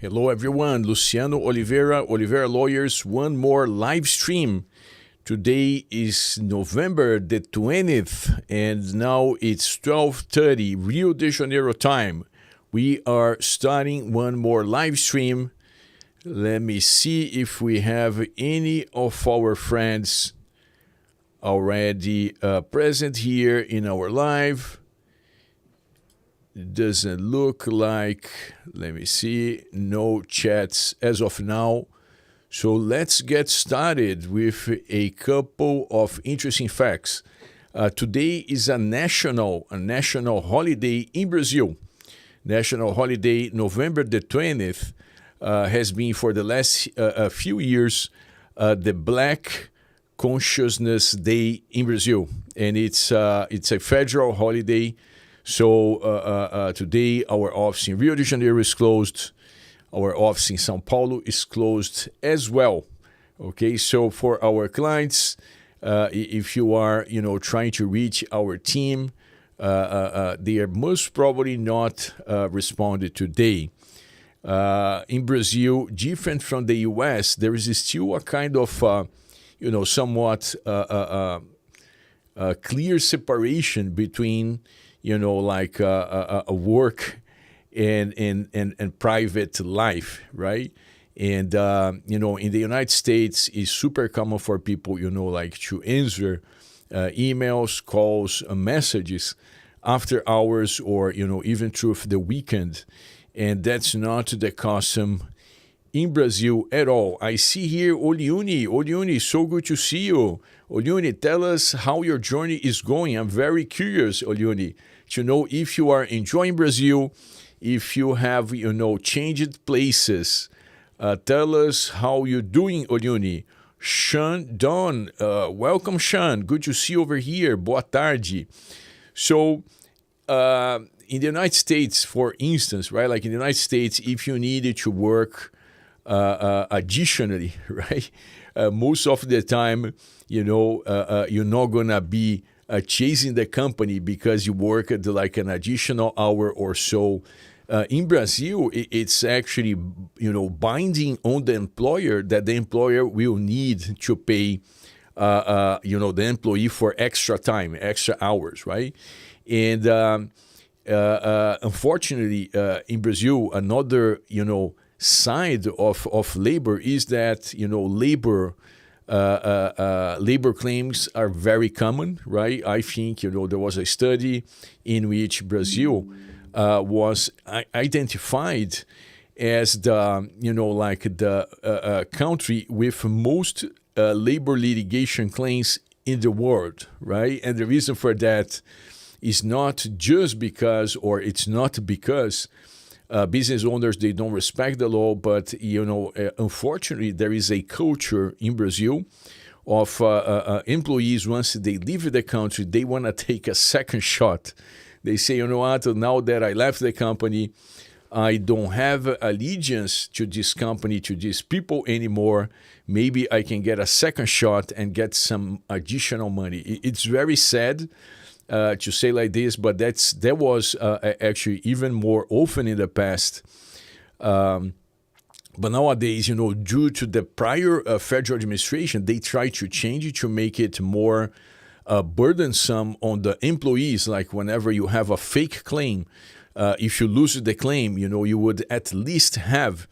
Hello everyone, Luciano Oliveira, Oliveira Lawyers, one more live stream. Today is November the 20th and now it's 12:30 Rio de Janeiro time. We are starting one more live stream. Let me see if we have any of our friends already present here in our live. It doesn't look like, let me see, no chats as of now. So let's get started with a couple of interesting facts. Today is a national holiday in Brazil. National holiday, November the 20th, has been for the last few years the Black Consciousness Day in Brazil. And it's a federal holiday. So today our office in Rio de Janeiro is closed. Our office in São Paulo is closed as well. Okay, so for our clients, if you are, trying to reach our team, they are most probably not responded today. In Brazil, different from the U.S., there is still a kind of, somewhat clear separation between a work and private life, right? And, in the United States, it's super common for people, to answer emails, calls, messages after hours or, even through the weekend. And that's not the custom in Brazil at all. I see here Oliuni. Oliuni, so good to see you. Oliuni, tell us how your journey is going. I'm very curious, Oliuni, to know if you are enjoying Brazil, if you have, changed places. Tell us how you're doing, Oliuni. Sean Don, welcome, Sean. Good to see you over here. Boa tarde. So, in the United States, for instance, right? Like in the United States, if you needed to work additionally, right? Most of the time, you're not gonna be chasing the company because you work at like an additional hour or so. In Brazil, it's actually, binding on the employer that the employer will need to pay, the employee for extra time, extra hours, right? And unfortunately, in Brazil, another, side of labor is that, labor claims are very common, right? I think, there was a study in which Brazil was identified as the, the country with most labor litigation claims in the world, right? And the reason for that is not just because, or it's not because business owners, they don't respect the law, but, unfortunately, there is a culture in Brazil of employees, once they leave the country, they want to take a second shot. They say, you know what, now that I left the company, I don't have allegiance to this company, to these people anymore. Maybe I can get a second shot and get some additional money. It's very sad to say like this, but that was actually even more often in the past. But nowadays, due to the prior federal administration, they try to change it to make it more burdensome on the employees. Like whenever you have a fake claim, if you lose the claim, you would at least have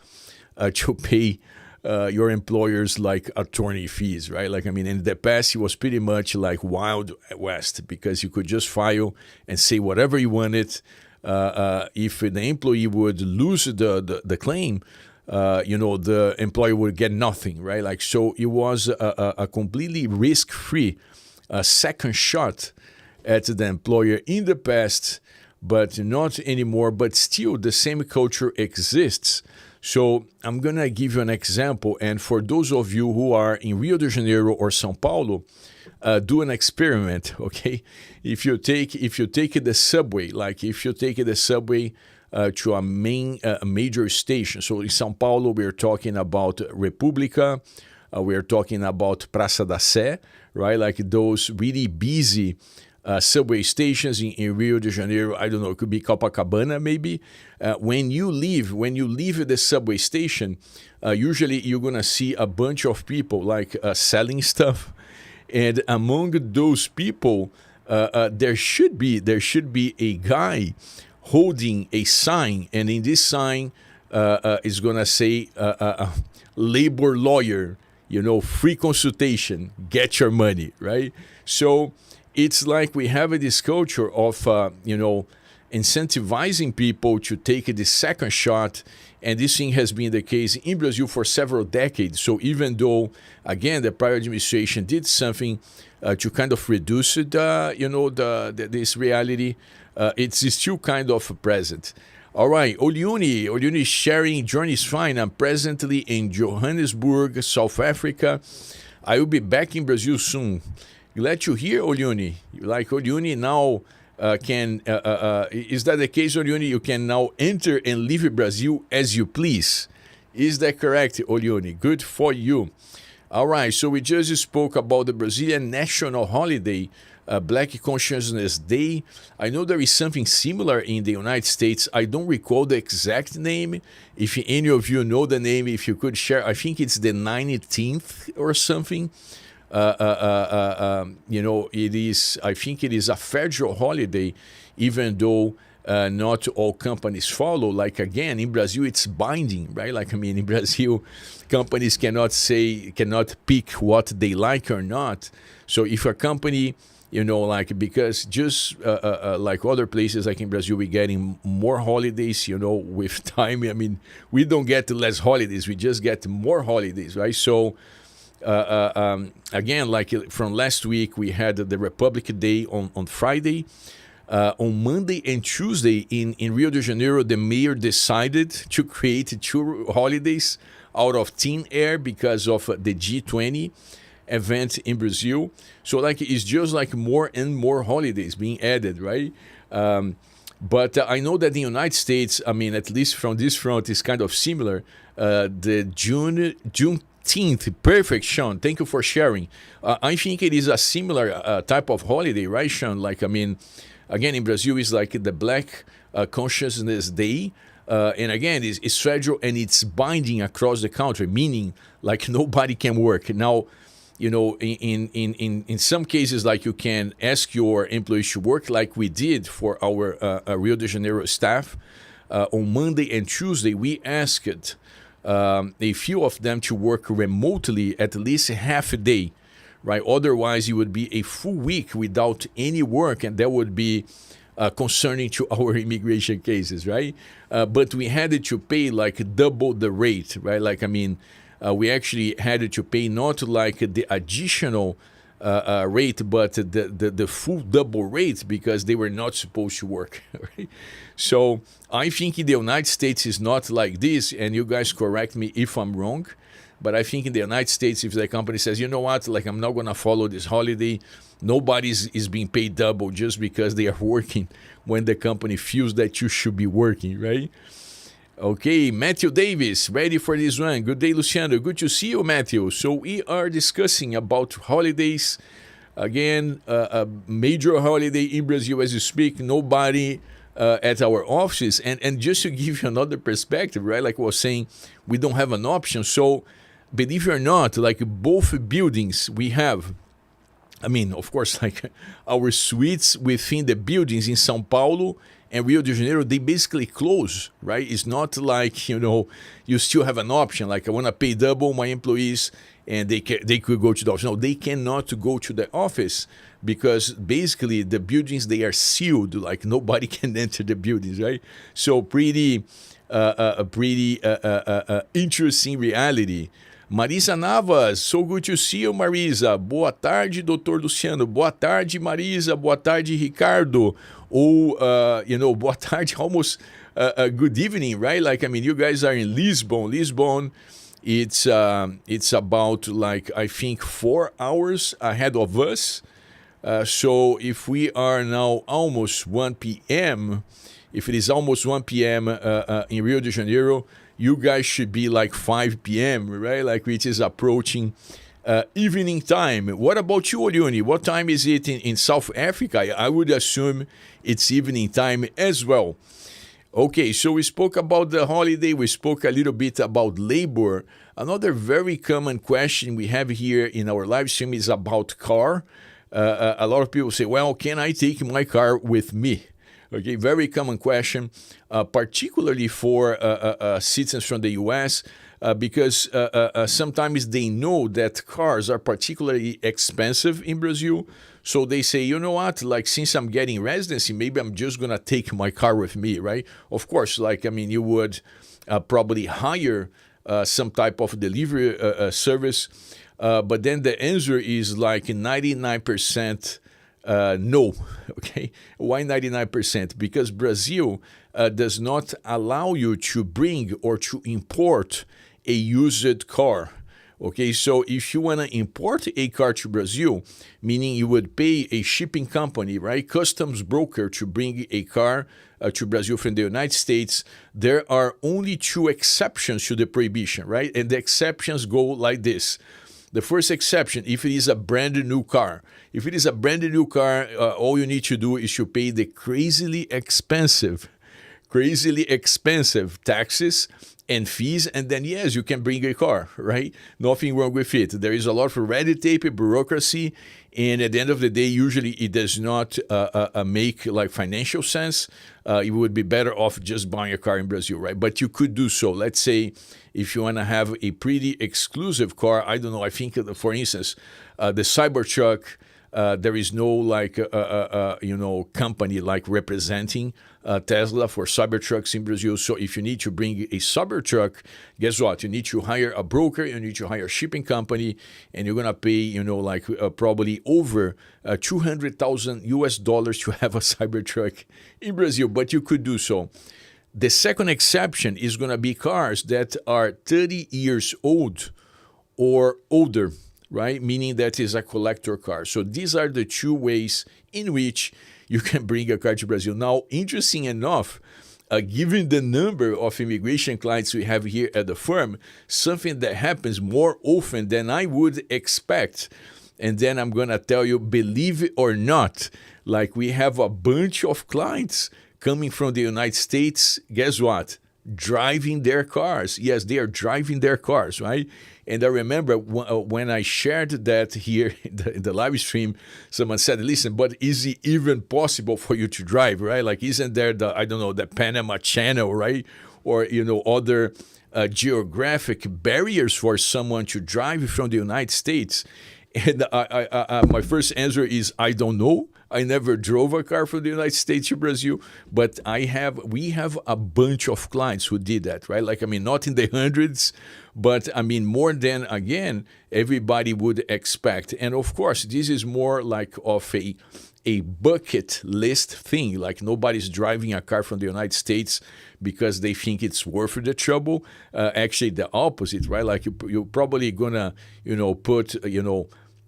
to pay your employers like attorney fees, right? Like, in the past, it was pretty much like Wild West because you could just file and say whatever you wanted. If the employee would lose the claim, the employer would get nothing, right? Like, so it was a completely risk-free second shot at the employer in the past, but not anymore. But still, the same culture exists. So I'm going to give you an example. And for those of you who are in Rio de Janeiro or São Paulo, do an experiment, okay? If you take the subway, to a major station. So in São Paulo, we're talking about República, we're talking about Praça da Sé, right? Like those really busy subway stations in Rio de Janeiro. I don't know, it could be Copacabana maybe. When you leave the subway station, usually you're gonna see a bunch of people like selling stuff, and among those people, there should be a guy holding a sign, and in this sign is gonna say labor lawyer, free consultation, get your money, right? So it's like we have this culture of incentivizing people to take the second shot, and this thing has been the case in Brazil for several decades. So even though, again, the prior administration did something to kind of reduce it, this reality, it's still kind of present. All right, Oliuni sharing, journey is fine. I'm presently in Johannesburg, South Africa. I will be back in Brazil soon. Glad to hear, Oliuni. Like Oliuni now can, is that the case, Oliuni? You can now enter and leave Brazil as you please. Is that correct, Oliuni? Good for you. All right, so we just spoke about the Brazilian national holiday, Black Consciousness Day. I know there is something similar in the United States. I don't recall the exact name. If any of you know the name, if you could share, I think it's the 19th or something. It is, I think it is a federal holiday, even though not all companies follow. Like, again, in Brazil, it's binding, right? Like, in Brazil, companies cannot pick what they like or not. So if a company, because just like other places, like in Brazil, we're getting more holidays, with time. We don't get less holidays, we just get more holidays, right? So, again, like from last week, we had the Republic Day on Friday. On Monday and Tuesday in Rio de Janeiro, the mayor decided to create 2 holidays out of thin air because of the G20 event in Brazil. So like it's just like more and more holidays being added, right? But I know that in the United States, at least from this front, is kind of similar. The Juneteenth, perfect, Sean. Thank you for sharing. I think it is a similar type of holiday, right, Sean? Like, again, in Brazil, it's like the Black Consciousness Day. And again, it's federal and it's binding across the country, meaning like nobody can work. Now, in some cases, like you can ask your employees to work like we did for our Rio de Janeiro staff. On Monday and Tuesday, we asked a few of them to work remotely at least half a day, right? Otherwise, it would be a full week without any work, and that would be concerning to our immigration cases, right? But we had to pay like double the rate, right? Like, we actually had to pay not like the additional rate, but the full double rate because they were not supposed to work, right? So I think in the United States is not like this, and you guys correct me if I'm wrong, but I think in the United States, if the company says, you know what, like I'm not going to follow this holiday, nobody is being paid double just because they are working when the company feels that you should be working, right? Okay, Matthew Davis, ready for this one. Good day, Luciano. Good to see you, Matthew. So we are discussing about holidays. Again, a major holiday in Brazil as you speak. Nobody at our offices. And just to give you another perspective, right? Like I was saying, we don't have an option. So believe it or not, like both buildings we have, of course, like our suites within the buildings in São Paulo and Rio de Janeiro, they basically close, right? It's not like, you still have an option. Like I want to pay double my employees and they could go to the office. No, they cannot go to the office because basically the buildings, they are sealed. Like nobody can enter the buildings, right? So pretty interesting reality. Marisa Navas, so good to see you, Marisa. Boa tarde, Dr. Luciano. Boa tarde, Marisa. Boa tarde, Ricardo. Or, boa tarde, almost good evening, right? Like, you guys are in Lisbon. Lisbon, it's about, like, I think 4 hours ahead of us. So if we are now almost 1 p.m., if it is almost 1 p.m. In Rio de Janeiro, you guys should be like 5 p.m., right? Like which is approaching Evening time. What about you, Oliuni? What time is it in South Africa? I would assume it's evening time as well. Okay, so we spoke about the holiday. We spoke a little bit about labor. Another very common question we have here in our live stream is about car. A lot of people say, well, can I take my car with me? Okay, very common question, particularly for citizens from the U.S., because sometimes they know that cars are particularly expensive in Brazil. So they say, you know what, like since I'm getting residency, maybe I'm just going to take my car with me, right? Of course, you would probably hire some type of delivery service. But then the answer is like 99% no. Okay. Why 99%? Because Brazil does not allow you to bring or to import a used car. Okay, so if you want to import a car to Brazil, meaning you would pay a shipping company, right, customs broker to bring a car to Brazil from the United States, there are only two exceptions to the prohibition, right? And the exceptions go like this. The first exception, if it is a brand new car. If it is a brand new car, all you need to do is to pay the crazily expensive taxes and fees, and then yes, you can bring a car, right? Nothing wrong with it. There is a lot of red tape, bureaucracy, and at the end of the day, usually it does not make like financial sense. It would be better off just buying a car in Brazil, right? But you could do so. Let's say if you want to have a pretty exclusive car, I don't know, I think, for instance, the Cybertruck, there is no company like representing Tesla for Cybertrucks in Brazil. So if you need to bring a Cybertruck, guess what? You need to hire a broker, you need to hire a shipping company, and you're gonna pay, probably over $200,000 to have a Cybertruck in Brazil. But you could do so. The second exception is gonna be cars that are 30 years old or older, right? Meaning that is a collector car. So these are the two ways in which you can bring a car to Brazil. Now, interesting enough, given the number of immigration clients we have here at the firm, something that happens more often than I would expect. And then I'm going to tell you, believe it or not, like we have a bunch of clients coming from the United States. Guess what? Driving their cars. Yes, they are driving their cars, right? And I remember when I shared that here in the live stream, someone said, listen, but is it even possible for you to drive, right? Like, isn't there the Panama Channel, right? Or, other geographic barriers for someone to drive from the United States? And my first answer is, I don't know. I never drove a car from the United States to Brazil, but we have a bunch of clients who did that, right? Not in the hundreds, but more than, again, everybody would expect. And of course, this is more like of a bucket list thing. Like nobody's driving a car from the United States because they think it's worth the trouble. Actually, the opposite, right? Like you're probably gonna, put,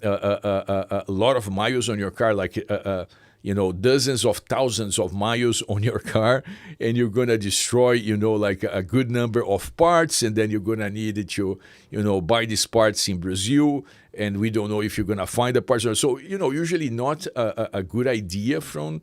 a lot of miles on your car, dozens of thousands of miles on your car, and you're going to destroy, a good number of parts, and then you're going to need to, buy these parts in Brazil, and we don't know if you're going to find the parts. So, usually not a good idea from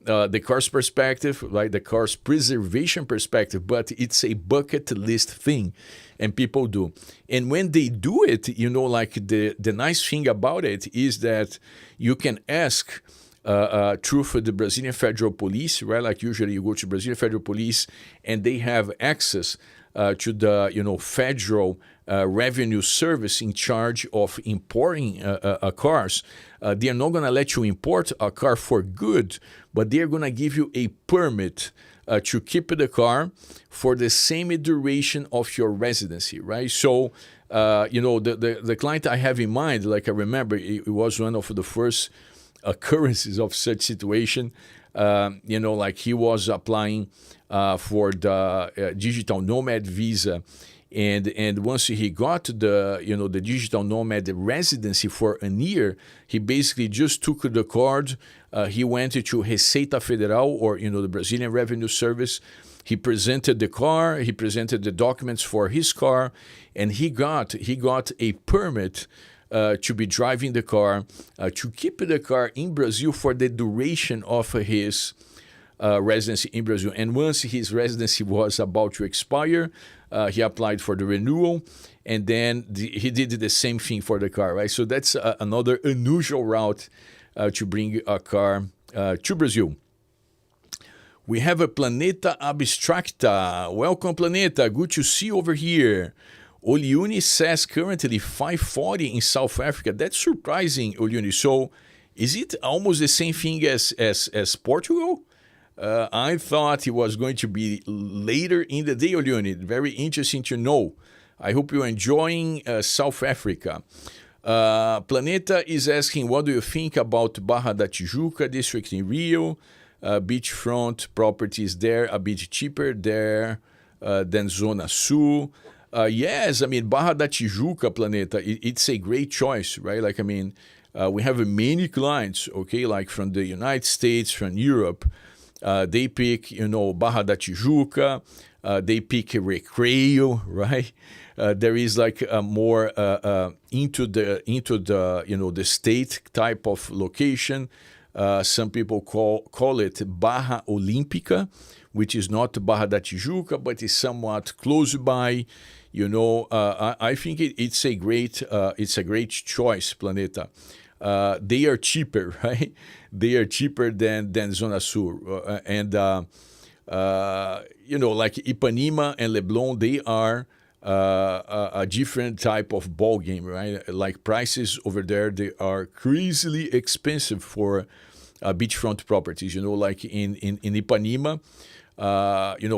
the car's perspective, right? The car's preservation perspective, but it's a bucket list thing, and people do. And when they do it, the nice thing about it is that you can ask through for the Brazilian Federal Police, right? Like usually you go to Brazilian Federal Police, and they have access to the federal revenue service in charge of importing cars. They are not going to let you import a car for good, but they are going to give you a permit to keep the car for the same duration of your residency, right? So, the client I have in mind, like I remember, it was one of the first occurrences of such situation. He was applying for the digital nomad visa, and once he got the digital nomad residency for a year, he basically just took the card. He went to Receita Federal, or the Brazilian Revenue Service. He presented the car. He presented the documents for his car, and he got a permit to be driving the car, to keep the car in Brazil for the duration of his residency in Brazil. And once his residency was about to expire, he applied for the renewal, and then he did the same thing for the car, right? So that's another unusual route to bring a car to Brazil. We have a Planeta Abstracta. Welcome, Planeta. Good to see you over here. Oliuni says currently 540 in South Africa. That's surprising, Oliuni. So is it almost the same thing as Portugal? I thought it was going to be later in the day, Oliuni. Very interesting to know. I hope you're enjoying South Africa. Planeta is asking, what do you think about Barra da Tijuca district in Rio? Beachfront properties there a bit cheaper there than Zona Sul. Yes, I mean, Barra da Tijuca, Planeta, it's a great choice, right? Like, I mean, we have many clients, okay, like from the United States, from Europe. They pick, Barra da Tijuca. They pick Recreio, right? There is like a more into the the state type of location. Some people call it Barra Olímpica, which is not Barra da Tijuca, but is somewhat close by. I think it's a great choice, Planeta. They are cheaper, right? They are cheaper than Zona Sul, like Ipanema and Leblon, they are a different type of ball game, right? Like prices over there, they are crazily expensive for beachfront properties. Like in Ipanema,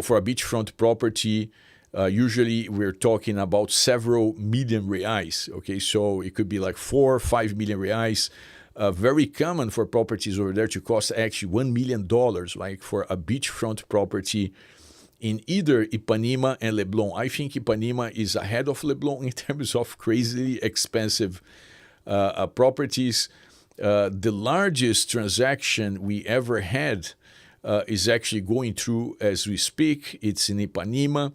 for a beachfront property, usually we're talking about several million reais. Okay, so it could be like 4 or 5 million reais. Very common for properties over there to cost actually $1 million, like for a beachfront property in either Ipanema and Leblon. I think Ipanema is ahead of Leblon in terms of crazily expensive properties. The largest transaction we ever had is actually going through as we speak. It's in Ipanema,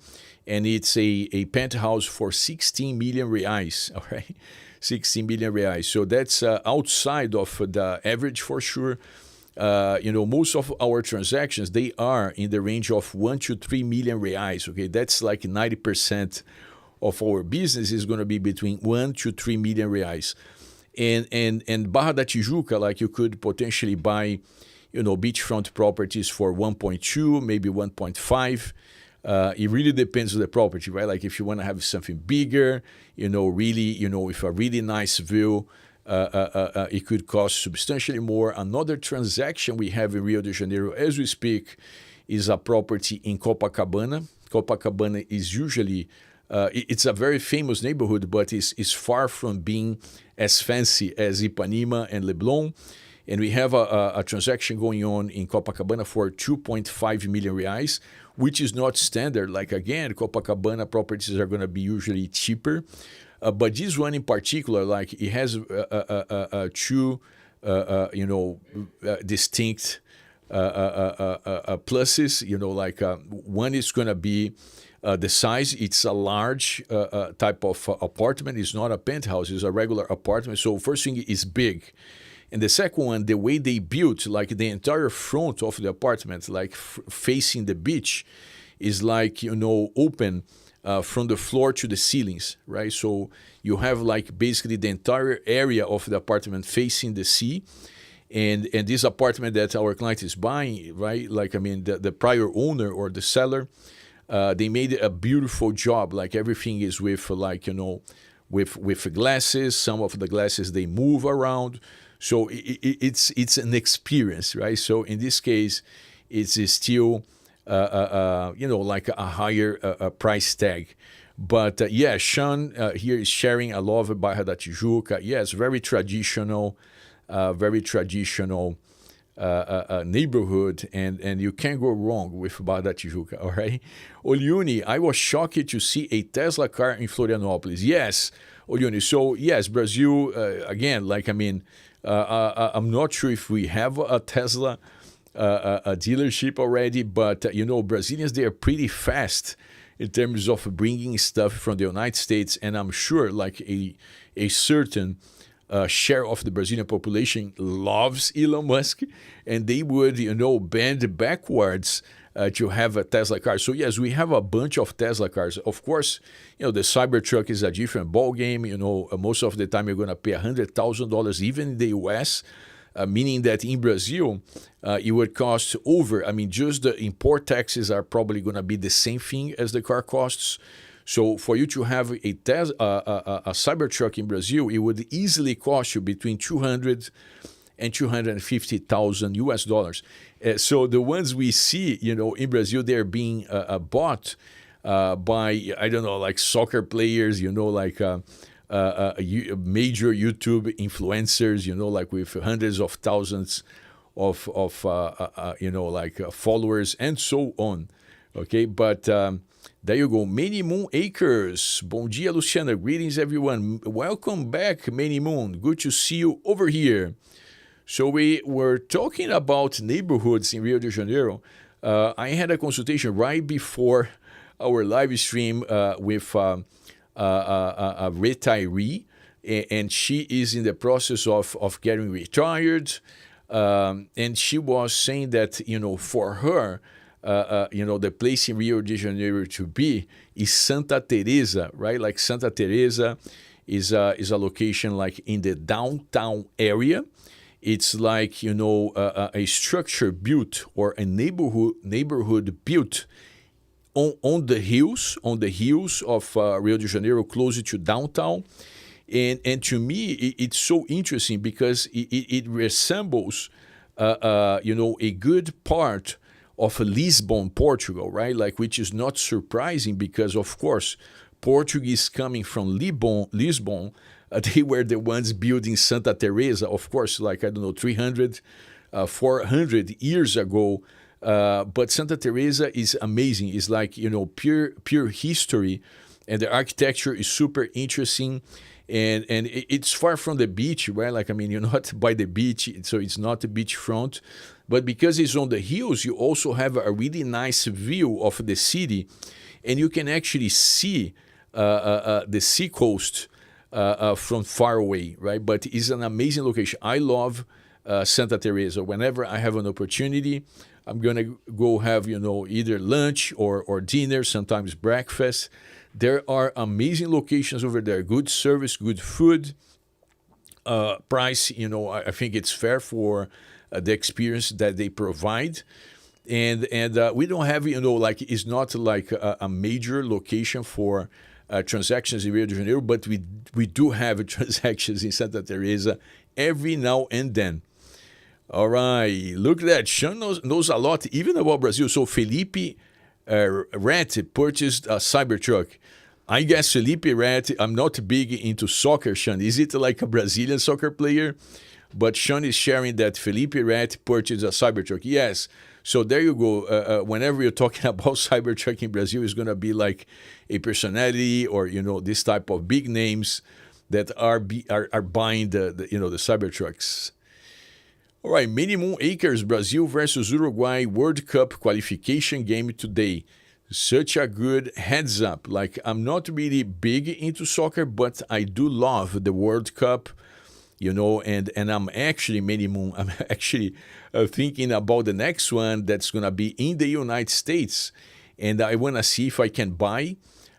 and it's a penthouse for 16 million reais, all right? 16 million reais. So that's outside of the average for sure. Most of our transactions, they are in the range of 1 to 3 million reais. Okay, that's like 90% of our business is going to be between 1 to 3 million reais. And Barra da Tijuca, like you could potentially buy, beachfront properties for 1.2, maybe 1.5. It really depends on the property, right? Like if you want to have something bigger, really, with a really nice view, it could cost substantially more. Another transaction we have in Rio de Janeiro as we speak is a property in Copacabana. Copacabana is usually, it's a very famous neighborhood, but it's far from being as fancy as Ipanema and Leblon. And we have a transaction going on in Copacabana for 2.5 million reais, which is not standard. Like, again, Copacabana properties are going to be usually cheaper. But this one in particular, like, it has two, distinct pluses. One is going to be the size. It's a large type of apartment. It's not a penthouse. It's a regular apartment. So first thing is big. And the second one, the way they built, like the entire front of the apartment, like facing the beach, is like, open from the floor to the ceilings, right? So you have like basically the entire area of the apartment facing the sea. And this apartment that our client is buying, right? Like, I mean, the prior owner or the seller, they made a beautiful job. Like everything is with like, with glasses. Some of the glasses, they move around. So it's an experience, right? So in this case, it's still, like a higher price tag. But Sean here is sharing a lot of Barra da Tijuca. Yes, very traditional neighborhood, and you can't go wrong with Barra da Tijuca, all right? Oliuni, I was shocked to see a Tesla car in Florianopolis. Yes, Oliuni. So yes, Brazil, again, like, I mean, I'm not sure if we have a Tesla a dealership already, but Brazilians, they are pretty fast in terms of bringing stuff from the United States. And I'm sure like a certain share of the Brazilian population loves Elon Musk, and they would, bend backwards to have a Tesla car. So yes, we have a bunch of Tesla cars. Of course, the Cybertruck is a different ball game. Most of the time you're going to pay $100,000 even in the US, meaning that in Brazil it would cost over. I mean, just the import taxes are probably going to be the same thing as the car costs. So for you to have a Cybertruck in Brazil, it would easily cost you between 200 and 250,000 US dollars. So the ones we see, in Brazil, they're being bought by, I don't know, like soccer players, like major YouTube influencers, like with hundreds of thousands of followers and so on. Okay, but there you go. Many Moon Acres. Bom dia, Luciana. Greetings, everyone. Welcome back, Many Moon. Good to see you over here. So we were talking about neighborhoods in Rio de Janeiro. I had a consultation right before our live stream with a retiree, and she is in the process of getting retired. And she was saying that, for her, the place in Rio de Janeiro to be is Santa Teresa, right? Like Santa Teresa is a location like in the downtown area. It's like, a structure built or a neighborhood built on the hills of Rio de Janeiro, closer to downtown. And to me, it's so interesting because it resembles, a good part of Lisbon, Portugal, right? Like, which is not surprising because, of course, Portuguese coming from Lisbon, they were the ones building Santa Teresa, of course, like, 300, 400 years ago. But Santa Teresa is amazing. It's like, pure history, and the architecture is super interesting. And it's far from the beach, right? Like, you're not by the beach, so it's not a beachfront. But because it's on the hills, you also have a really nice view of the city. And you can actually see the seacoast from far away, right? But it's an amazing location. I love Santa Teresa. Whenever I have an opportunity, I'm going to go have, either lunch or dinner, sometimes breakfast. There are amazing locations over there, good service, good food, price, I think it's fair for the experience that they provide. And we don't have, it's not like a major location for transactions in Rio de Janeiro, but we do have transactions in Santa Teresa every now and then. All right, look at that. Sean knows a lot, even about Brazil. So Felipe Rat purchased a Cybertruck. I guess Felipe Rat, I'm not big into soccer, Sean. Is it like a Brazilian soccer player? But Sean is sharing that Felipe Rat purchased a Cybertruck. Yes. So there you go. Whenever you're talking about Cybertruck in Brazil, it's going to be like a personality or, this type of big names that are buying the Cybertrucks. All right, Many Moon Acres, Brazil versus Uruguay World Cup qualification game today. Such a good heads up. Like, I'm not really big into soccer, but I do love the World Cup, and I'm actually, Many Moon, I'm actually thinking about the next one that's going to be in the United States. And I want to see if I can buy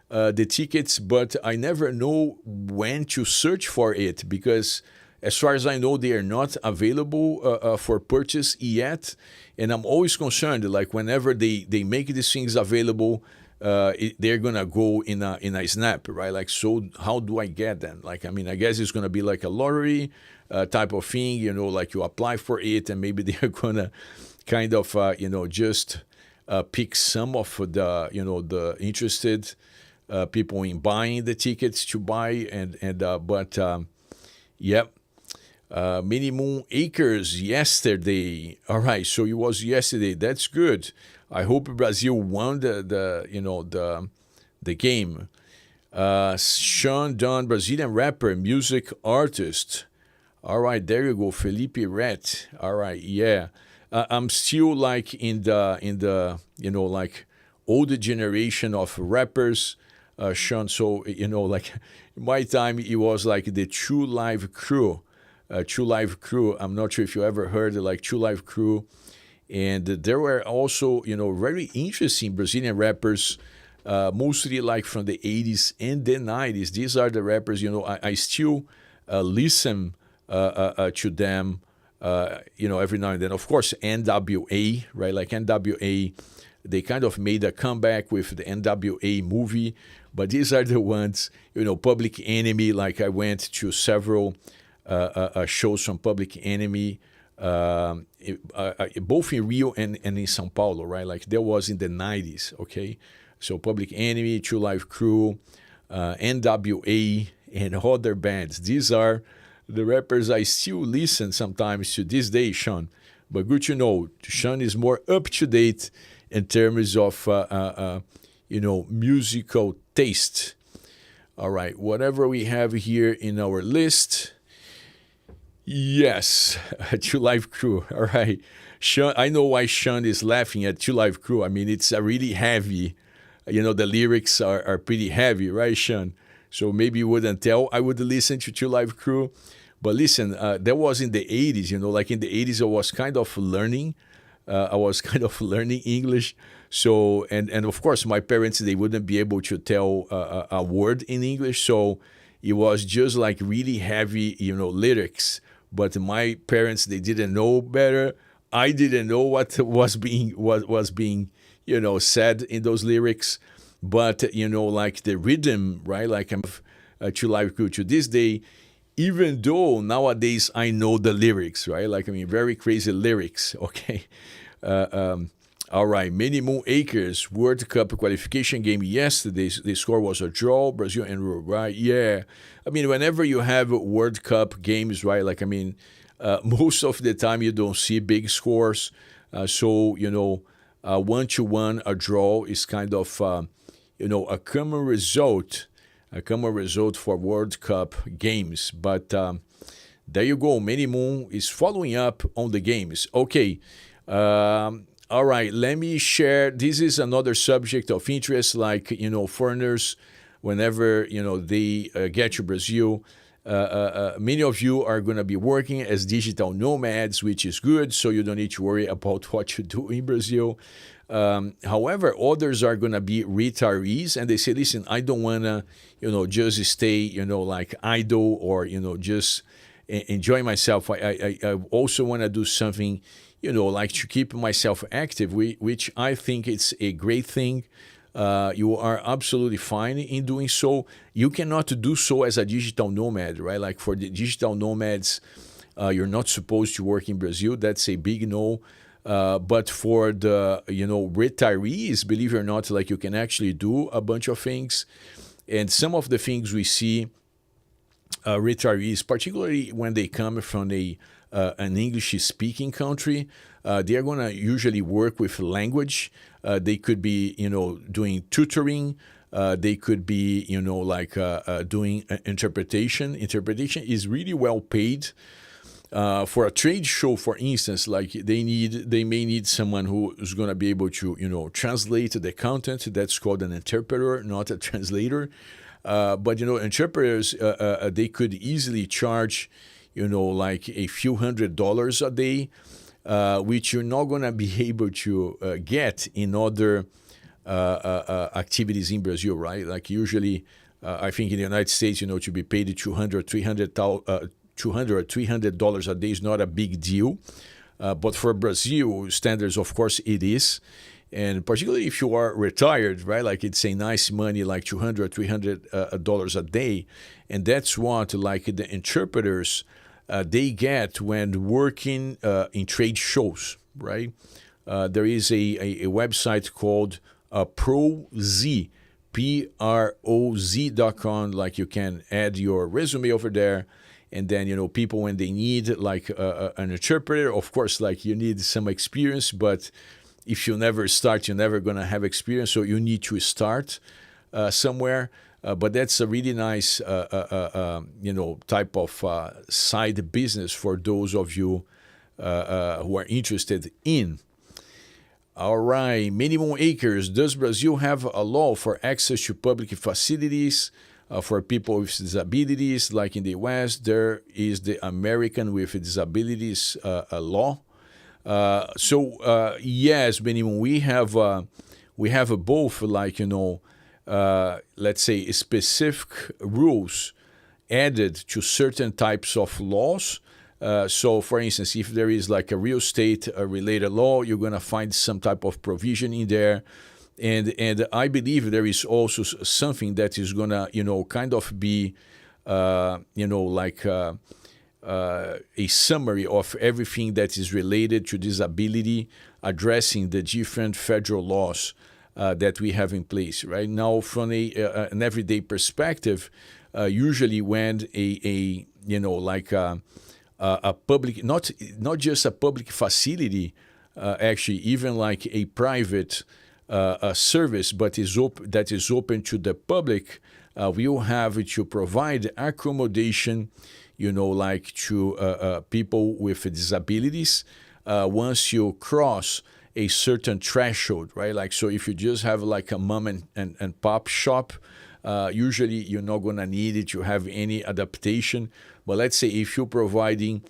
the tickets, but I never know when to search for it because as far as I know, they are not available for purchase yet. And I'm always concerned, like whenever they make these things available, they're going to go in a snap, right? Like, so how do I get them? Like, I guess it's going to be like a lottery type of thing, like you apply for it and maybe they're going to kind of, just pick some of the interested people in buying the tickets to buy. Yep. Many Moon Acres yesterday. All right, so it was yesterday. That's good. I hope Brazil won the game. Sean Don, Brazilian rapper, music artist. All right, there you go, Felipe Rat. All right, yeah. I'm still like in the like older generation of rappers, Sean. So, like in my time, it was like the True Live Crew. True Live Crew. I'm not sure if you ever heard like True Live Crew. And there were also, very interesting Brazilian rappers, mostly like from the 80s and the 90s. These are the rappers, I still listen to them, every now and then. Of course, NWA, right? Like NWA, they kind of made a comeback with the NWA movie, but these are the ones, Public Enemy. Like I went to several shows from Public Enemy, both in Rio and in São Paulo, right? Like there was in the 90s, okay? So Public Enemy, True Life Crew, NWA, and other bands. These are the rappers I still listen sometimes to this day, Sean. But good to know, Sean is more up to date in terms of, musical taste. All right, whatever we have here in our list. Yes, True Life Crew. All right. Sean, I know why Sean is laughing at True Life Crew. I mean, it's a really heavy, the lyrics are pretty heavy, right, Sean? So maybe you wouldn't tell. I would listen to True Life Crew. But listen, that was in the 80s, like in the 80s, I was kind of learning. English. So, and of course, my parents, they wouldn't be able to tell a word in English. So it was just like really heavy, lyrics. But my parents, they didn't know better. I didn't know what was being said in those lyrics. But like the rhythm, right? Like I'm to Live Crew to this day, even though nowadays I know the lyrics, right? Like very crazy lyrics. Okay. All right, Many Moon Acres World Cup qualification game yesterday. The score was a draw, Brazil and Uruguay. Yeah, whenever you have World Cup games, right? Like most of the time you don't see big scores. So 1-1, a draw is kind of a common result. A common result for World Cup games. But there you go. Many Moon is following up on the games. Okay. All right, let me share. This is another subject of interest, like, foreigners, whenever, they get to Brazil, many of you are going to be working as digital nomads, which is good, so you don't need to worry about what you do in Brazil. However, others are going to be retirees, and they say, listen, I don't want to, just stay, like idle or, just enjoy myself. I also want to do something, like to keep myself active, which I think it's a great thing. You are absolutely fine in doing so. You cannot do so as a digital nomad, right? Like for the digital nomads, you're not supposed to work in Brazil. That's a big no. But for the, retirees, believe it or not, like you can actually do a bunch of things. And some of the things we see retirees, particularly when they come from an English-speaking country, they are going to usually work with language. They could be, doing tutoring. They could be, doing interpretation. Interpretation is really well paid. For a trade show, for instance, like they may need someone who is going to be able to, translate the content. That's called an interpreter, not a translator. But interpreters, they could easily charge, like a few $100s a day, which you're not going to be able to get in other activities in Brazil, right? Like usually, I think in the United States, to be paid $200 or $300 a day is not a big deal. But for Brazil standards, of course, it is. And particularly if you are retired, right? Like it's a nice money, like $200, $300 a day. And that's what like the interpreters, they get when working in trade shows, right? There is a website called ProZ, PROZ.com. Like you can add your resume over there. And then, people, when they need like an interpreter, of course, like you need some experience, but if you never start, you're never going to have experience. So you need to start somewhere. But that's a really nice, type of side business for those of you who are interested in. All right, minimum acres. Does Brazil have a law for access to public facilities for people with disabilities? Like in the West, there is the American with Disabilities law. Yes, minimum. We have both, like let's say specific rules added to certain types of laws. So, for instance, if there is like a real estate related law, you're going to find some type of provision in there. And I believe there is also something that is going to, kind of be, like a summary of everything that is related to disability, addressing the different federal laws that we have in place. Right now, from an everyday perspective, usually when a public, not just a public facility, actually even like a private service, but that is open to the public, will have to provide accommodation, like to people with disabilities once you cross a certain threshold, right? Like, so if you just have like a mom and pop shop, usually you're not going to need it to have any adaptation. But let's say if you're providing,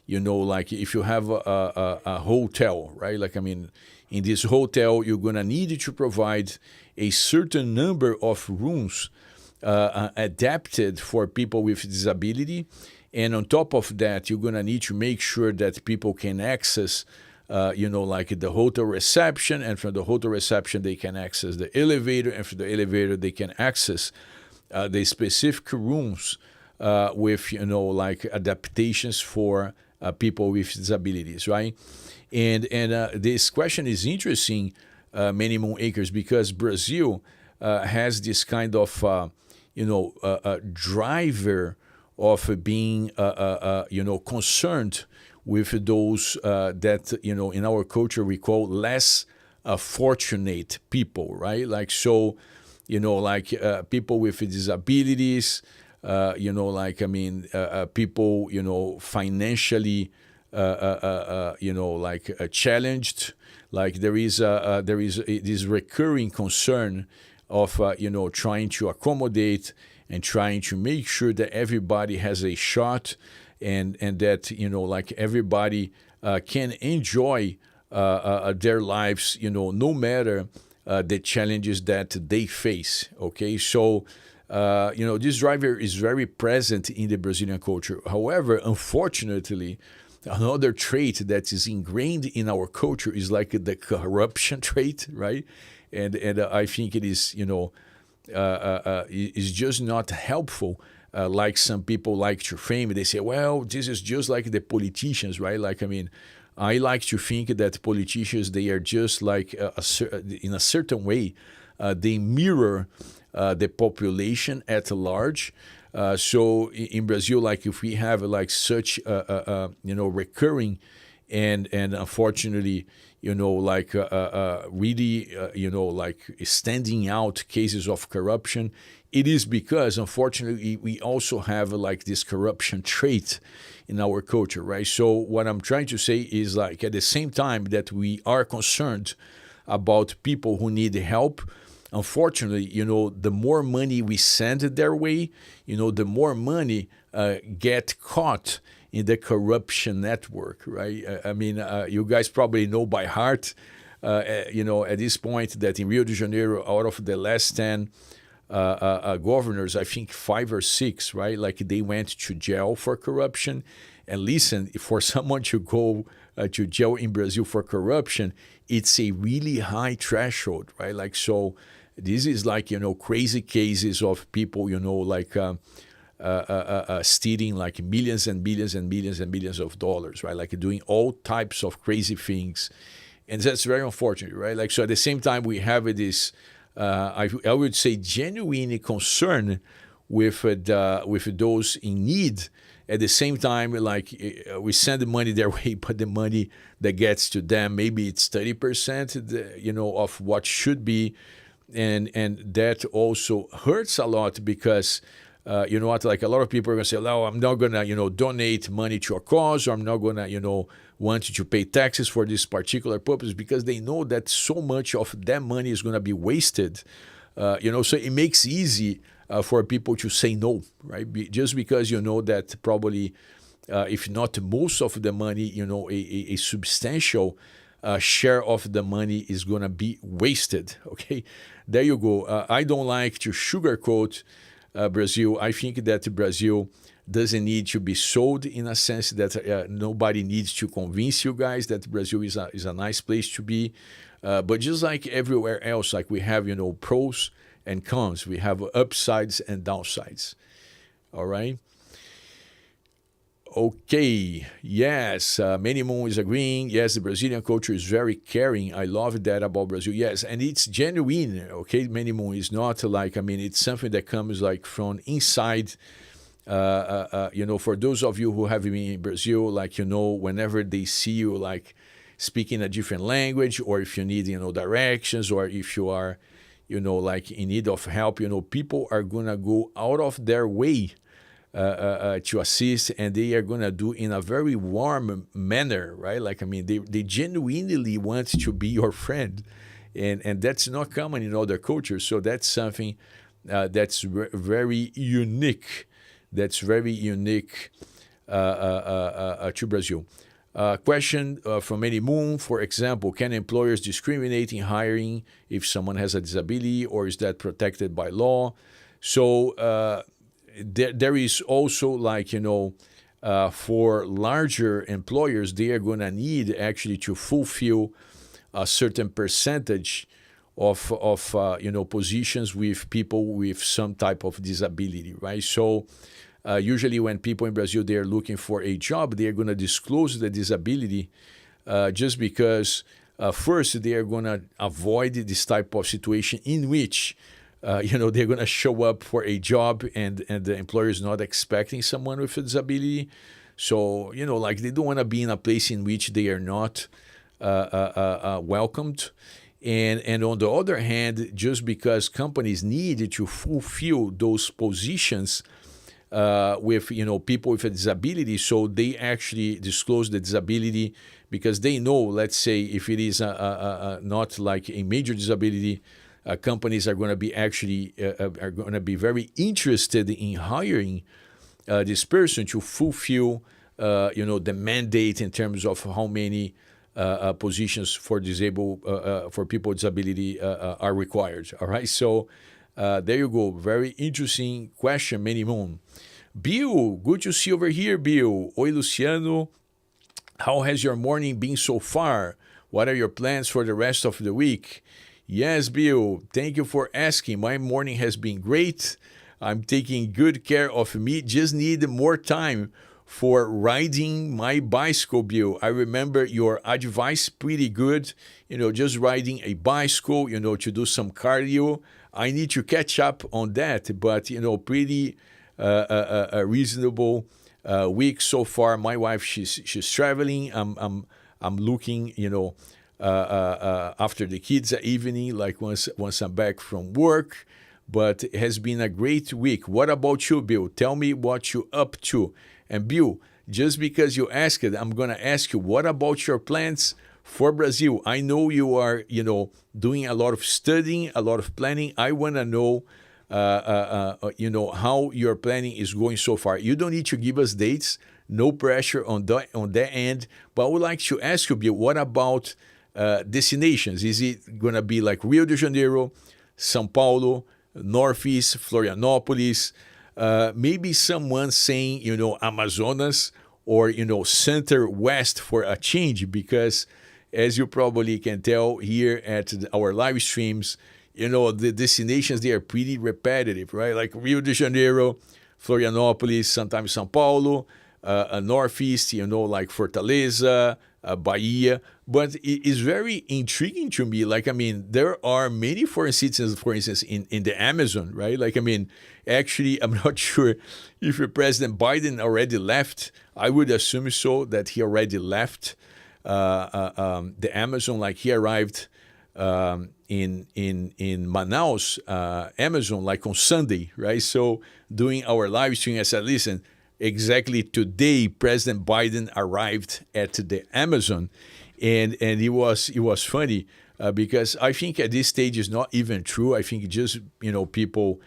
like if you have a hotel, right? Like, I mean, in this hotel, you're going to need to provide a certain number of rooms adapted for people with disability. And on top of that, you're going to need to make sure that people can access like the hotel reception, and from the hotel reception, they can access the elevator, and from the elevator, they can access the specific rooms with, like adaptations for people with disabilities, right? And this question is interesting, minimum acres, because Brazil has this kind of, driver of being, concerned with those that, in our culture we call less fortunate people, right? Like, so, like people with disabilities, like, I mean, people, financially, like challenged. Like there is this recurring concern of, trying to accommodate and trying to make sure that everybody has a shot, and that, like everybody can enjoy their lives, no matter the challenges that they face. Okay, so this driver is very present in the Brazilian culture. However, unfortunately, another trait that is ingrained in our culture is like the corruption trait, right? And I think it is, is just not helpful. Like some people like to frame it, they say, well, this is just like the politicians, right? Like, I mean, I like to think that politicians, they are just like, in a certain way, they mirror the population at large. So in Brazil, like if we have like such, recurring and unfortunately, like really, like standing out cases of corruption, it is because, unfortunately, we also have like this corruption trait in our culture, right? So what I'm trying to say is, like, at the same time that we are concerned about people who need help, unfortunately, the more money we send their way, the more money get caught in the corruption network, right? I mean, you guys probably know by heart, at this point, that in Rio de Janeiro, out of the last 10 governors, I think 5 or 6, right? Like they went to jail for corruption. And listen, for someone to go to jail in Brazil for corruption, it's a really high threshold, right? Like, so this is like, crazy cases of people, like stealing like millions and billions and millions and billions of dollars, right? Like doing all types of crazy things. And that's very unfortunate, right? Like, so at the same time, we have this, I would say, genuine concern with those in need. At the same time, like we send the money their way, but the money that gets to them, maybe it's 30%, of what should be, and that also hurts a lot because you know what, like a lot of people are going to say, no, I'm not going to, donate money to a cause, or I'm not going to, want to pay taxes for this particular purpose, because they know that so much of that money is going to be wasted. So it makes easy for people to say no, right? Just because you know that probably, if not most of the money, a substantial share of the money is going to be wasted, okay? There you go. I don't like to sugarcoat Brazil. I think that Brazil doesn't need to be sold, in a sense that nobody needs to convince you guys that Brazil is a nice place to be. But just like everywhere else, like we have, pros and cons. We have upsides and downsides. All right? Okay, yes, Many Moon is agreeing. Yes, the Brazilian culture is very caring. I love that about Brazil. Yes, and it's genuine, okay? Many Moon is not like, it's something that comes like from inside. For those of you who have been in Brazil, like, whenever they see you, like, speaking a different language, or if you need, directions, or if you are, like in need of help, people are going to go out of their way to assist, and they are going to do in a very warm manner, right? Like, they genuinely want to be your friend, and that's not common in other cultures. So that's something that's very unique. That's very unique to Brazil. Question from Many Moon, for example, can employers discriminate in hiring if someone has a disability, or is that protected by law? So there is also, like, for larger employers, they are going to need actually to fulfill a certain percentage of positions with people with some type of disability, right? So usually when people in Brazil, they are looking for a job, they are going to disclose the disability just because first they are going to avoid this type of situation in which they're going to show up for a job and the employer is not expecting someone with a disability. So, like, they don't want to be in a place in which they are not welcomed. And on the other hand, just because companies need to fulfill those positions with people with a disability, so they actually disclose the disability, because they know, let's say, if it is not like a major disability, companies are going to be actually are going to be very interested in hiring this person to fulfill the mandate in terms of how many positions for for people with disability are required. All right, so there you go. Very interesting question, Many Moon. Bill, good to see you over here, Bill. Oi, Luciano. How has your morning been so far? What are your plans for the rest of the week? Yes, Bill, thank you for asking. My morning has been great. I'm taking good care of me. Just need more time for riding my bicycle, Bill. I remember your advice pretty good. Just riding a bicycle, to do some cardio. I need to catch up on that, but, pretty a reasonable week so far. My wife, she's traveling. I'm looking, after the kids at evening, like once I'm back from work. But it has been a great week. What about you, Bill? Tell me what you're up to. And Bill, just because you asked it, I'm going to ask you, what about your plans for Brazil? I know you are, doing a lot of studying, a lot of planning. I want to know, how your planning is going so far. You don't need to give us dates. No pressure on that end. But I would like to ask you, Bill, what about destinations? Is it going to be like Rio de Janeiro, São Paulo, Northeast, Florianopolis, maybe someone saying, Amazonas, or, Center West for a change? Because as you probably can tell here at our live streams, the destinations, they are pretty repetitive, right? Like Rio de Janeiro, Florianopolis, sometimes São Paulo, Northeast, like Fortaleza, Bahia. But it is very intriguing to me. Like, there are many foreign citizens, for instance, in the Amazon, right? Like, actually, I'm not sure if President Biden already left. I would assume so, that he already left the Amazon. Like, he arrived in Manaus, Amazon, like on Sunday, right? So doing our live stream, I said, listen, exactly today, President Biden arrived at the Amazon, and it was funny because I think at this stage it's not even true. I think just people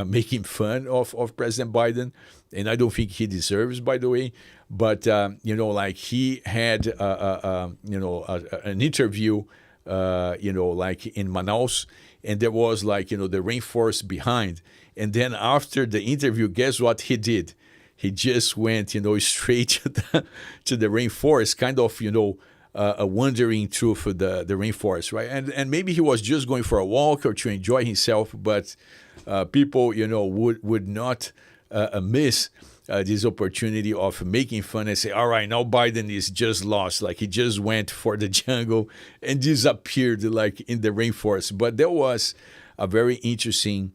making fun of President Biden, and I don't think he deserves, by the way. But like he had an interview, like in Manaus, and there was like the rainforest behind. And then after the interview, guess what he did? He just went straight to the rainforest, kind of wandering through for the rainforest, right? And maybe he was just going for a walk or to enjoy himself, but people would not miss this opportunity of making fun and say, all right, now Biden is just lost. Like he just went for the jungle and disappeared like in the rainforest. But there was a very interesting,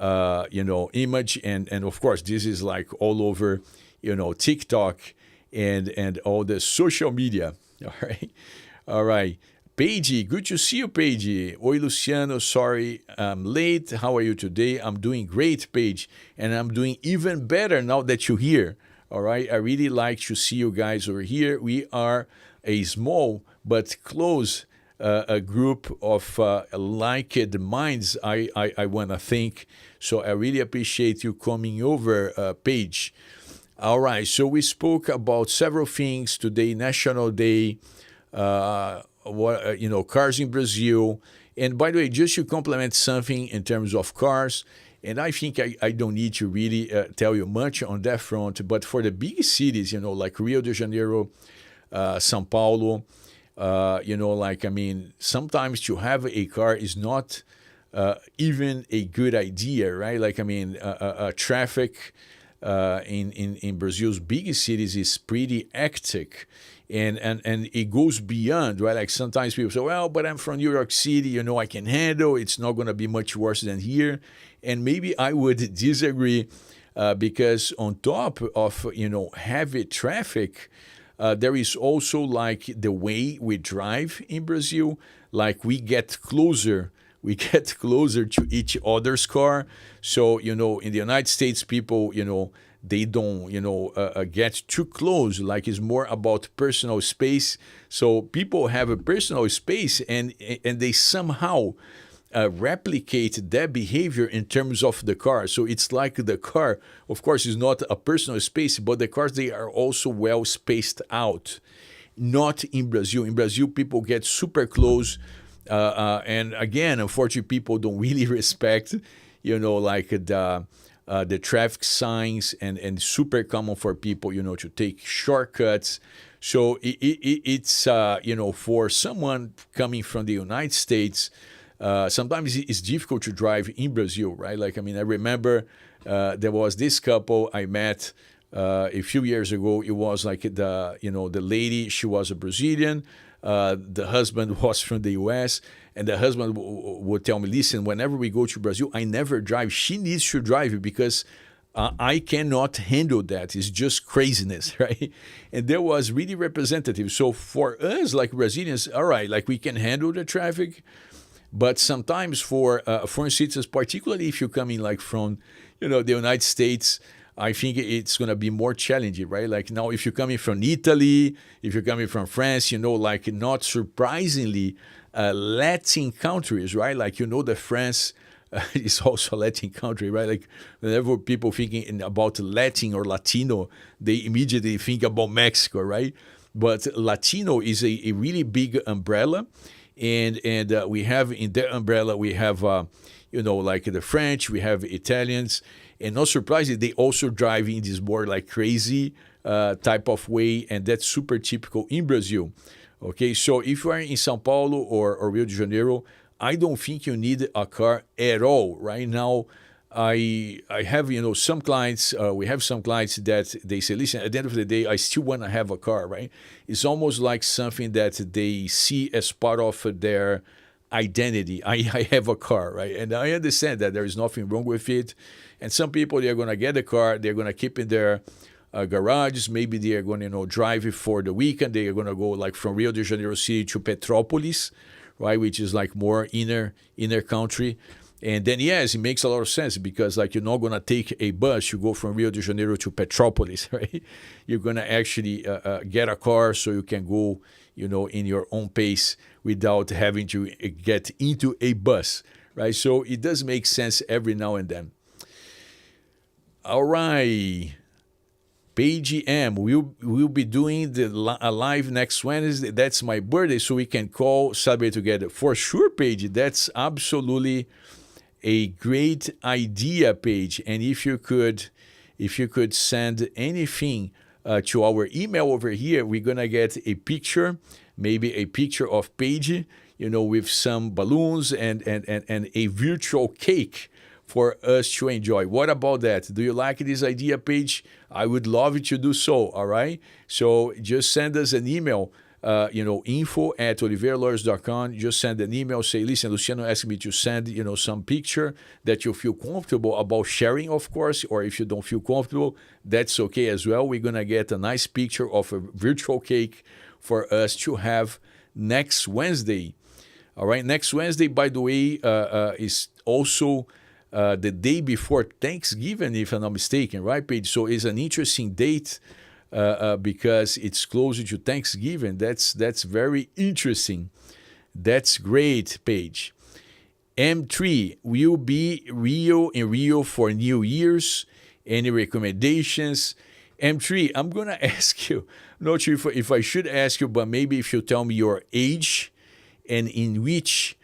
image. And of course, this is like all over, TikTok and all the social media. All right. All right. Paige, good to see you, Paige. Oi, Luciano. Sorry I'm late. How are you today? I'm doing great, Paige. And I'm doing even better now that you're here. All right. I really like to see you guys over here. We are a small but close a group of like minds, I want to think. So I really appreciate you coming over, Paige. All right. So we spoke about several things today, National Day, cars in Brazil. And by the way, just to complement something in terms of cars, and I think I don't need to really tell you much on that front, but for the big cities, like Rio de Janeiro, São Paulo, sometimes to have a car is not even a good idea, right? Traffic in Brazil's big cities is pretty hectic. And it goes beyond, right? Like sometimes people say, well, but I'm from New York City, I can handle. It's not going to be much worse than here. And maybe I would disagree because on top of, heavy traffic, there is also like the way we drive in Brazil, like we get closer to each other's car. So, in the United States, people, they don't, get too close. Like it's more about personal space. So people have a personal space and they somehow replicate that behavior in terms of the car. So it's like the car, of course, is not a personal space, but the cars, they are also well spaced out. Not in Brazil. In Brazil, people get super close. And again, unfortunately, people don't really respect, the traffic signs, and super common for people, to take shortcuts. So it's, for someone coming from the United States, sometimes it's difficult to drive in Brazil, right? I remember there was this couple I met a few years ago. It was like the lady, she was a Brazilian. The husband was from the U.S., and the husband would tell me, listen, whenever we go to Brazil, I never drive. She needs to drive because I cannot handle that. It's just craziness, right? And that was really representative. So for us, like Brazilians, all right, like we can handle the traffic, but sometimes for foreign citizens, particularly if you're coming like from, the United States, I think it's going to be more challenging, right? Like now, if you're coming from Italy, if you're coming from France, not surprisingly, Latin countries, right? Like, that France is also a Latin country, right? Like whenever people thinking about Latin or Latino, they immediately think about Mexico, right? But Latino is a really big umbrella. And we have in that umbrella, we have, like the French, we have Italians. And not surprisingly, they also drive in this more like crazy type of way. And that's super typical in Brazil. Okay, so if you are in São Paulo or Rio de Janeiro, I don't think you need a car at all. Right now, I have, some clients, we have some clients that they say, listen, at the end of the day, I still want to have a car, right? It's almost like something that they see as part of their identity. I have a car, right? And I understand that there is nothing wrong with it. And some people, they're going to get a car, they're going to keep in their garages. Maybe they are going to drive it for the weekend. They are going to go like from Rio de Janeiro City to Petrópolis, right? Which is like more inner country. And then, yes, it makes a lot of sense because, like, you're not going to take a bus. You go from Rio de Janeiro to Petrópolis, right? You're going to actually get a car so you can go, in your own pace without having to get into a bus, right? So it does make sense every now and then. All right. Paige M, we'll be doing a live next Wednesday. That's my birthday, so we can celebrate together. For sure, Paige. That's absolutely a great idea, Paige. And if you could send anything to our email over here, we're gonna get a picture, maybe a picture of Paige, with some balloons and a virtual cake for us to enjoy. What about that? Do you like this idea, Paige? I would love you to do so, all right? So just send us an email, info@oliveiralawyers.com. Just send an email, say, listen, Luciano asked me to send, some picture that you feel comfortable about sharing, of course, or if you don't feel comfortable, that's okay as well. We're going to get a nice picture of a virtual cake for us to have next Wednesday. All right, next Wednesday, by the way, is also the day before Thanksgiving, if I'm not mistaken, right, Paige? So it's an interesting date because it's closer to Thanksgiving. That's very interesting. That's great, Paige. M3 will be in Rio for New Year's. Any recommendations? M3, I'm going to ask you, I'm not sure if I should ask you, but maybe if you tell me your age and in which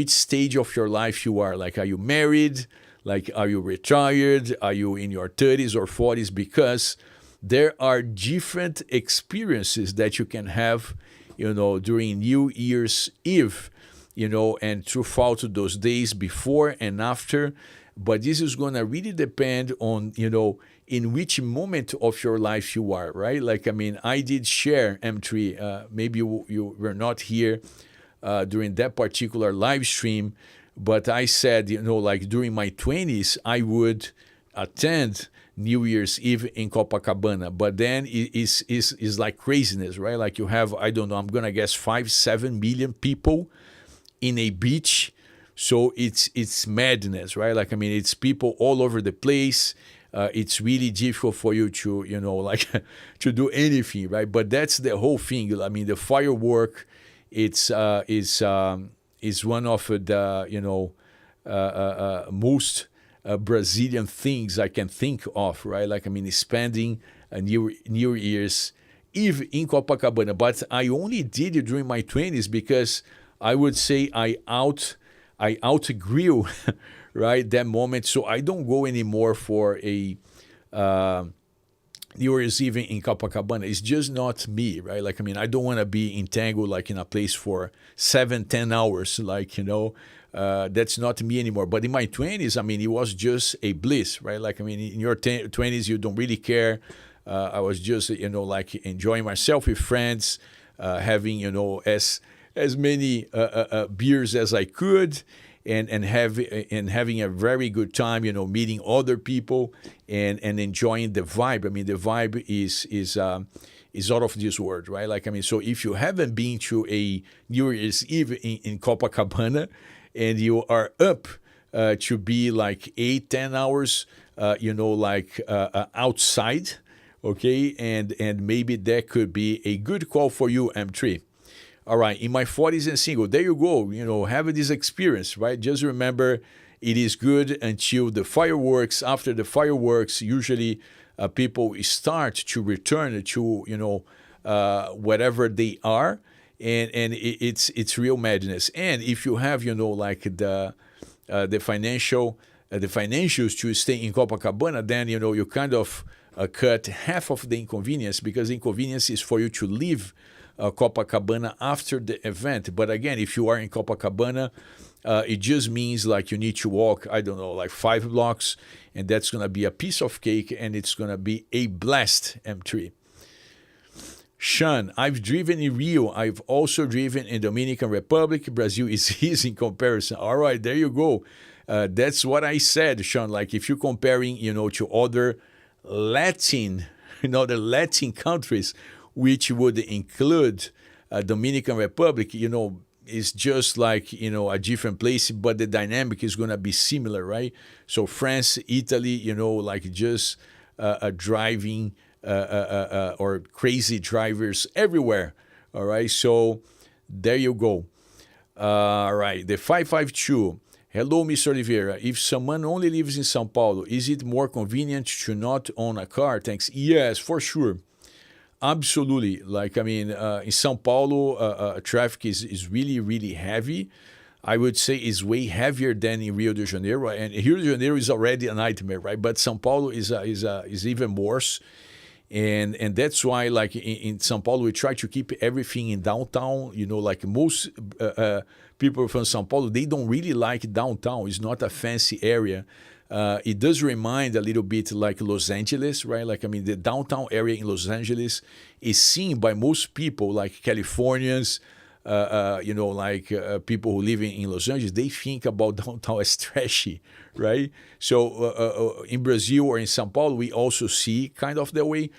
stage of your life you are. Like, are you married? Like, are you retired? Are you in your 30s or 40s? Because there are different experiences that you can have, during New Year's Eve, and throughout those days before and after. But this is going to really depend on, in which moment of your life you are, right? Like, I did share, M3, maybe you were not here during that particular live stream, but I said, like during my 20s, I would attend New Year's Eve in Copacabana, but then it's like craziness, right? Like you have, I don't know, I'm gonna guess 5-7 million people in a beach, so it's madness, right? Like, it's people all over the place. It's really difficult for you to, to do anything, right? But that's the whole thing. The firework, is one of the most Brazilian things I can think of, right? Like, spending a New Year's Eve in Copacabana. But I only did it during my 20s because I would say I outgrew right, that moment. So I don't go anymore for a New Year's Eve in Copacabana. It's just not me, right? Like, I don't want to be entangled like in a place for 7-10 hours, like, that's not me anymore. But in my 20s, it was just a bliss, right? Like, in your 20s, you don't really care. I was just, like enjoying myself with friends, having, as many beers as I could, and having a very good time, meeting other people and enjoying the vibe. The vibe is out of this world, right? Like, so if you haven't been to a New Year's Eve in Copacabana and you are up to be like 8-10 hours, outside, okay, and maybe that could be a good call for you, M3. All right, in my 40s and single, there you go, have this experience, right? Just remember, it is good until the fireworks. After the fireworks, usually people start to return to, whatever they are, and it's real madness. And if you have, like the financials to stay in Copacabana, then, you kind of cut half of the inconvenience, because the inconvenience is for you to leave Copacabana after the event. But again, if you are in Copacabana, it just means like you need to walk, I don't know, like 5 blocks, and that's going to be a piece of cake, and it's going to be a blast, M3. Sean, I've driven in Rio. I've also driven in Dominican Republic. Brazil is easy in comparison. All right, there you go. That's what I said, Sean. Like, if you're comparing, to other Latin, the Latin countries, which would include Dominican Republic, is just like, a different place, but the dynamic is going to be similar, right? So France, Italy, like just driving or crazy drivers everywhere. All right, so there you go. All right, the 552. Hello, Mr. Oliveira. If someone only lives in São Paulo, is it more convenient to not own a car? Thanks. Yes, for sure. Absolutely. Like, I mean, in Sao Paulo, traffic is really, really heavy. I would say is way heavier than in Rio de Janeiro. And Rio de Janeiro is already a nightmare, right? But Sao Paulo is even worse. And that's why, like, in Sao Paulo, we try to keep everything in downtown. Like most people from Sao Paulo, they don't really like downtown. It's not a fancy area. It does remind a little bit like Los Angeles, right? Like, I mean, the downtown area in Los Angeles is seen by most people, like Californians, people who live in Los Angeles, they think about downtown as trashy, right? So in Brazil or in São Paulo, we also see kind of that way.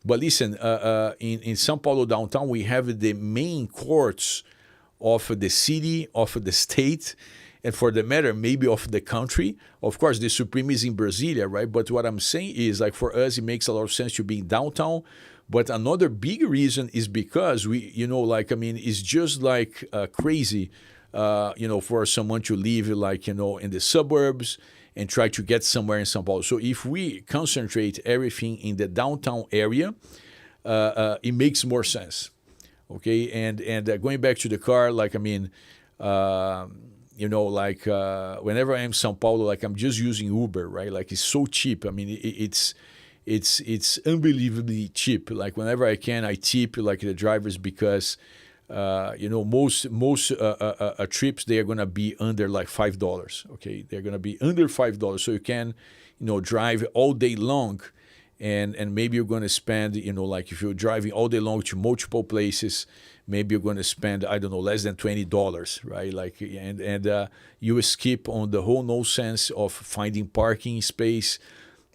But listen, in São Paulo downtown, we have the main courts of the city, of the state, and for the matter, maybe of the country. Of course, the Supreme is in Brasilia, right? But what I'm saying is, like, for us, it makes a lot of sense to be in downtown. But another big reason is because it's just like crazy, for someone to live, like, in the suburbs and try to get somewhere in São Paulo. So if we concentrate everything in the downtown area, it makes more sense. Okay, and going back to the car, like, I mean, whenever I'm in São Paulo, like, I'm just using Uber, right? Like, it's so cheap. I mean, it's unbelievably cheap. Like, whenever I can, I tip like the drivers because most trips, they are gonna be under like $5. Okay, they're gonna be under $5, so you can drive all day long. And maybe you're going to spend, like if you're driving all day long to multiple places, maybe you're going to spend, I don't know, less than $20, right? Like, and you skip on the whole nonsense of finding parking space.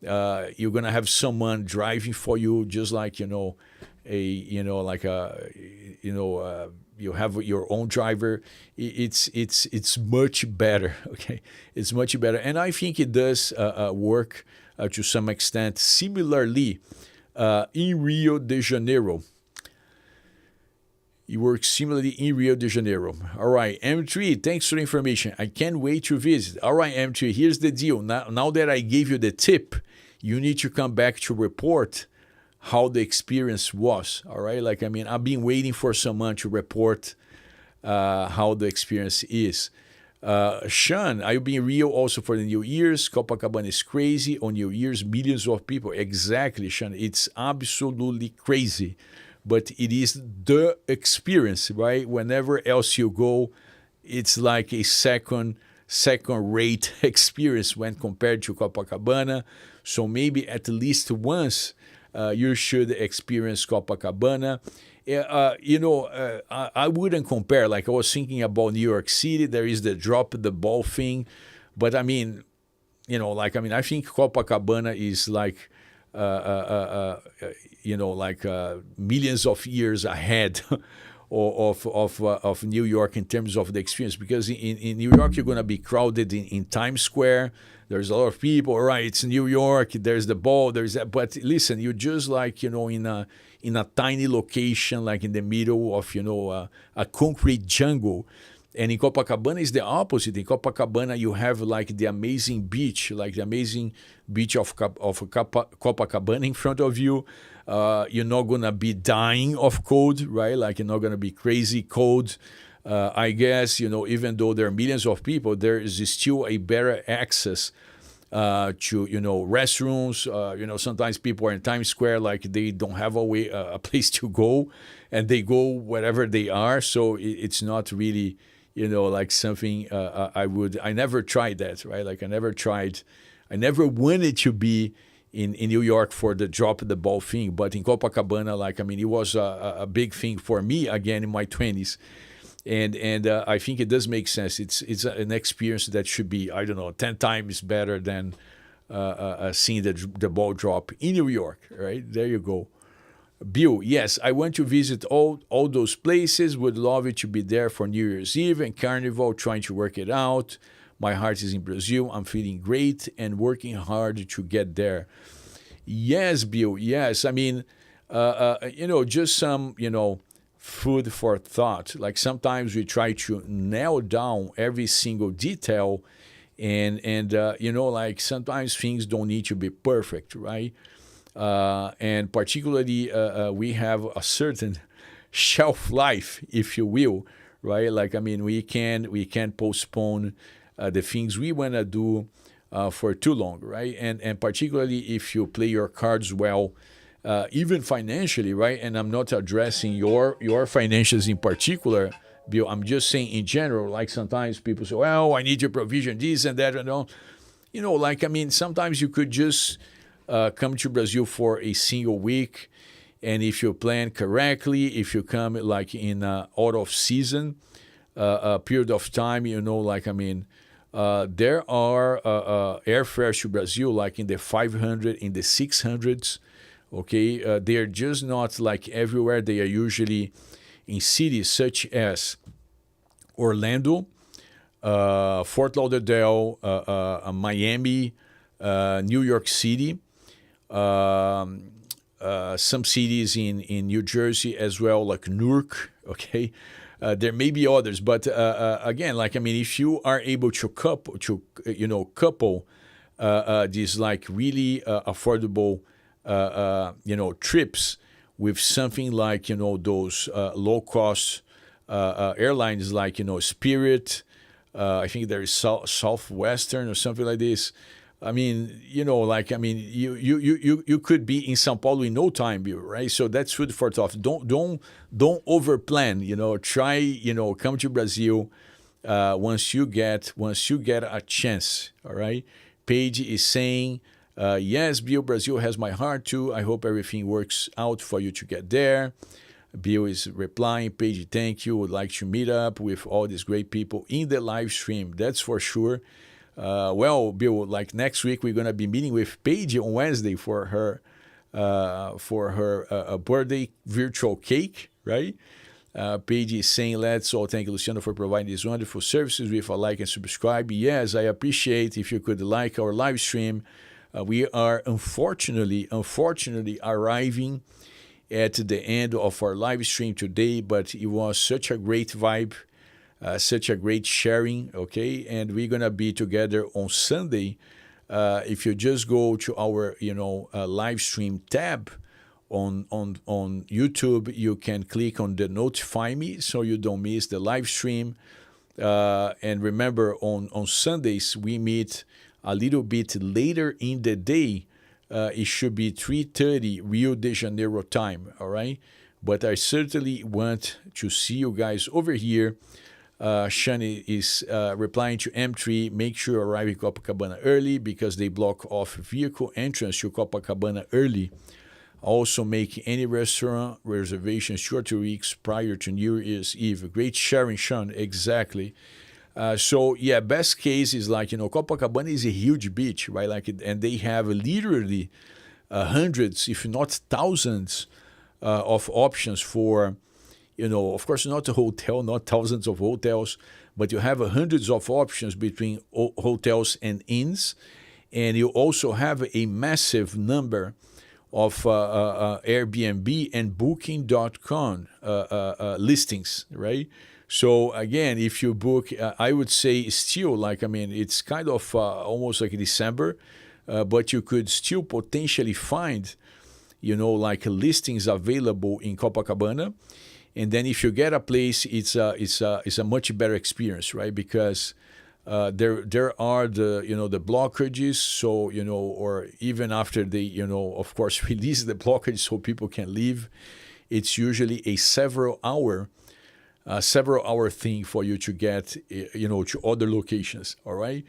You're going to have someone driving for you, just like, you have your own driver. It's much better. Okay, it's much better, and I think it does work to some extent. Similarly, in Rio de Janeiro, it works similarly in Rio de Janeiro. All right, M3, thanks for the information. I can't wait to visit. All right, M3, here's the deal. Now that I gave you the tip, you need to come back to report how the experience was. All right, like, I mean, I've been waiting for someone to report how the experience is. Sean, I'll be in Rio also for the New Year's. Copacabana is crazy. On New Year's, millions of people. Exactly, Sean. It's absolutely crazy. But it is the experience, right? Whenever else you go, it's like a second-rate experience when compared to Copacabana. So maybe at least once you should experience Copacabana. I wouldn't compare. Like, I was thinking about New York City. There is the drop the ball thing. But I mean, I think Copacabana is like, millions of years ahead of New York in terms of the experience. Because in New York, you're going to be crowded in Times Square. There's a lot of people. All right, it's New York. There's the ball. There's that. But listen, you're just like, in a tiny location, like in the middle of, a concrete jungle. And in Copacabana is the opposite. In Copacabana, you have like the amazing beach, of Copacabana in front of you. You're not going to be dying of cold, right? Like, you're not going to be crazy cold. I guess, even though there are millions of people, there is still a better access to, restrooms. Sometimes people are in Times Square, like they don't have a place to go, and they go wherever they are. So it's not really, like something I never tried that, right? Like, I never wanted to be in New York for the drop the ball thing. But in Copacabana, like, I mean, it was a big thing for me again in my 20s. And I think it does make sense. It's an experience that should be, I don't know, 10 times better than seeing the ball drop in New York, right? There you go. Bill, yes, I want to visit all those places. Would love it to be there for New Year's Eve and Carnival, trying to work it out. My heart is in Brazil. I'm feeling great and working hard to get there. Yes, Bill, yes. I mean, just some, food for thought. Like sometimes we try to nail down every single detail, and like sometimes things don't need to be perfect, right? And particularly we have a certain shelf life, if you will, right? Like I mean, we can postpone the things we want to do for too long, right? And particularly if you play your cards well, even financially, right? And I'm not addressing your financials in particular, Bill. I'm just saying in general. Like sometimes people say, "Well, I need your provision, this and that," and all. Like I mean, sometimes you could just come to Brazil for a single week, and if you plan correctly, if you come like in out of season period of time, like I mean, there are airfares to Brazil like in the 500, in the 600s. Okay, they are just not like everywhere. They are usually in cities such as Orlando, Fort Lauderdale, Miami, New York City, some cities in New Jersey as well, like Newark. Okay, there may be others, but again, like I mean, if you are able to couple these like really affordable trips with something like those low cost airlines like Spirit. I think there is Southwestern or something like this. I mean, like I mean, you could be in São Paulo in no time, right? So that's food for thought. Don't over plan. Try come to Brazil once you get a chance. All right. Paige is saying, yes, Bill, Brazil has my heart too. I hope everything works out for you to get there. Bill is replying, Paige, thank you. Would like to meet up with all these great people in the live stream. That's for sure. Well, Bill, like next week we're gonna be meeting with Paige on Wednesday for her birthday virtual cake, right? Paige is saying, let's all thank Luciano for providing these wonderful services with a like and subscribe. Yes, I appreciate if you could like our live stream. We are unfortunately arriving at the end of our live stream today, but it was such a great vibe, such a great sharing, okay? And we're gonna be together on Sunday. If you just go to our, live stream tab on YouTube, you can click on the notify me so you don't miss the live stream. And remember, on Sundays we meet a little bit later in the day. It should be 3:30 Rio de Janeiro time, all right? But I certainly want to see you guys over here. Shani is replying to M3, make sure you arrive in Copacabana early because they block off vehicle entrance to Copacabana early. Also make any restaurant reservations 2 or 3 weeks prior to New Year's Eve. Great sharing, Sean, exactly. So yeah, best case is like, Copacabana is a huge beach, right? Like, and they have literally hundreds, if not thousands, of options for, of course, not a hotel, not thousands of hotels, but you have hundreds of options between hotels and inns. And you also have a massive number of Airbnb and Booking.com listings, right? So again, if you book, I would say still, like, I mean, it's kind of almost like December, but you could still potentially find, like listings available in Copacabana. And then if you get a place, it's a much better experience, right? Because there are the blockages, so or even after they of course release the blockage so people can leave, it's usually a several hour thing for you to get to other locations. All right,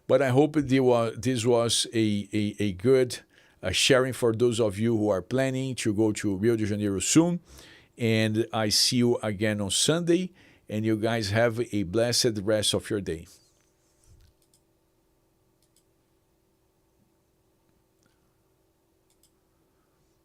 but I hope this was a good sharing for those of you who are planning to go to Rio de Janeiro soon. And I see you again on Sunday, and you guys have a blessed rest of your day.